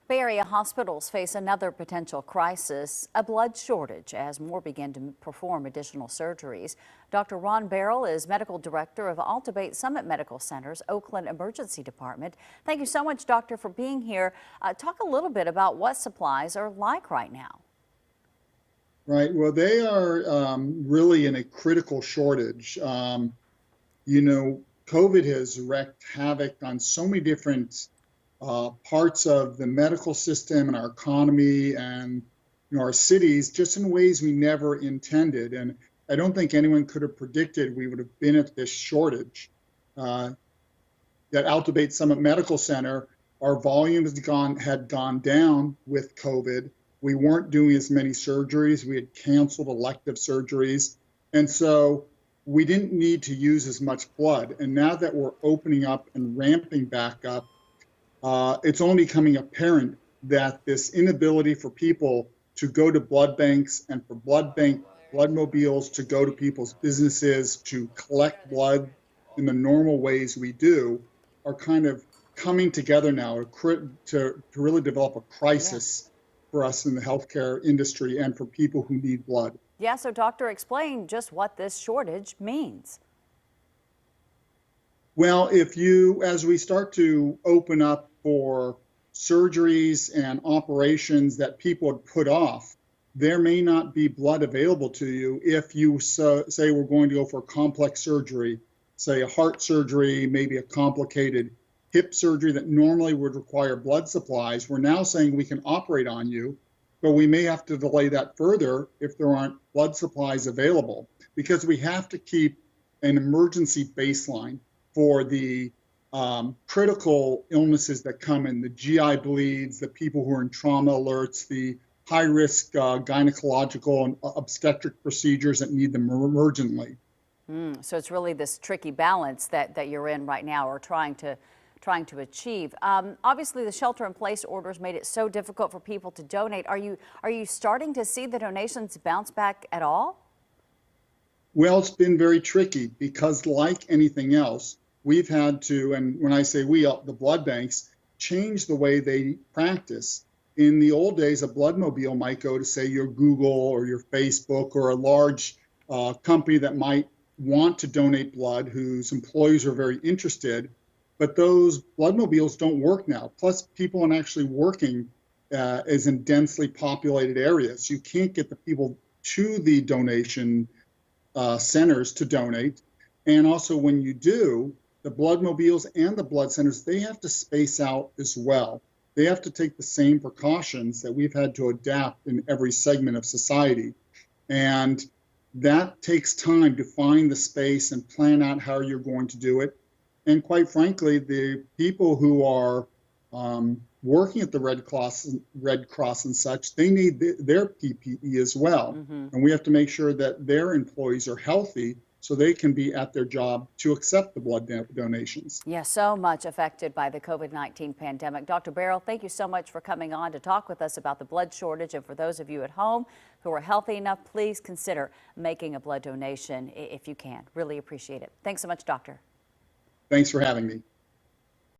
Bay Area hospitals face another potential crisis, a blood shortage, as more begin to perform additional surgeries. Dr. Ron Barrell is medical director of Altabate Summit Medical Center's Oakland Emergency Department. Thank you so much, doctor, for being here. Talk a little bit about what supplies are like right now. Right. Well, they are really in a critical shortage. COVID has wreaked havoc on so many different parts of the medical system and our economy and our cities, just in ways we never intended. And I don't think anyone could have predicted we would have been at this shortage. At Altabate Summit Medical Center, our volume had gone down with COVID. We weren't doing as many surgeries. We had canceled elective surgeries. And so we didn't need to use as much blood. And now that we're opening up and ramping back up, it's only becoming apparent that this inability for people to go to blood banks and for blood mobiles to go to people's businesses to collect blood in the normal ways we do are kind of coming together now to really develop a crisis for us in the healthcare industry and for people who need blood. Yeah, so doctor, explain just what this shortage means. Well, as we start to open up for surgeries and operations that people had put off, there may not be blood available to you if you say we're going to go for a complex surgery, say a heart surgery, maybe a complicated hip surgery that normally would require blood supplies. We're now saying we can operate on you, but we may have to delay that further if there aren't blood supplies available, because we have to keep an emergency baseline for the critical illnesses that come in, the GI bleeds, the people who are in trauma alerts, the high-risk gynecological and obstetric procedures that need them emergently. So it's really this tricky balance that you're in right now, or trying to achieve. Obviously, the shelter-in-place orders made it so difficult for people to donate. Are you starting to see the donations bounce back at all? Well, it's been very tricky because, like anything else, we've had to, and when I say we, the blood banks, change the way they practice. In the old days, a blood mobile might go to, say, your Google or your Facebook or a large company that might want to donate blood, whose employees are very interested. But those blood mobiles don't work now. Plus, people aren't actually working as in densely populated areas. You can't get the people to the donation centers to donate. And also, when you do, the blood mobiles and the blood centers, they have to space out as well. They have to take the same precautions that we've had to adapt in every segment of society. And that takes time to find the space and plan out how you're going to do it. And quite frankly, the people who are working at the Red Cross and such, they need their PPE as well. And we have to make sure that their employees are healthy so they can be at their job to accept the blood donations. Yeah, so much affected by the COVID-19 pandemic. Dr. Barrell, thank you so much for coming on to talk with us about the blood shortage. And for those of you at home who are healthy enough, please consider making a blood donation if you can. Really appreciate it. Thanks so much, doctor. Thanks for having me.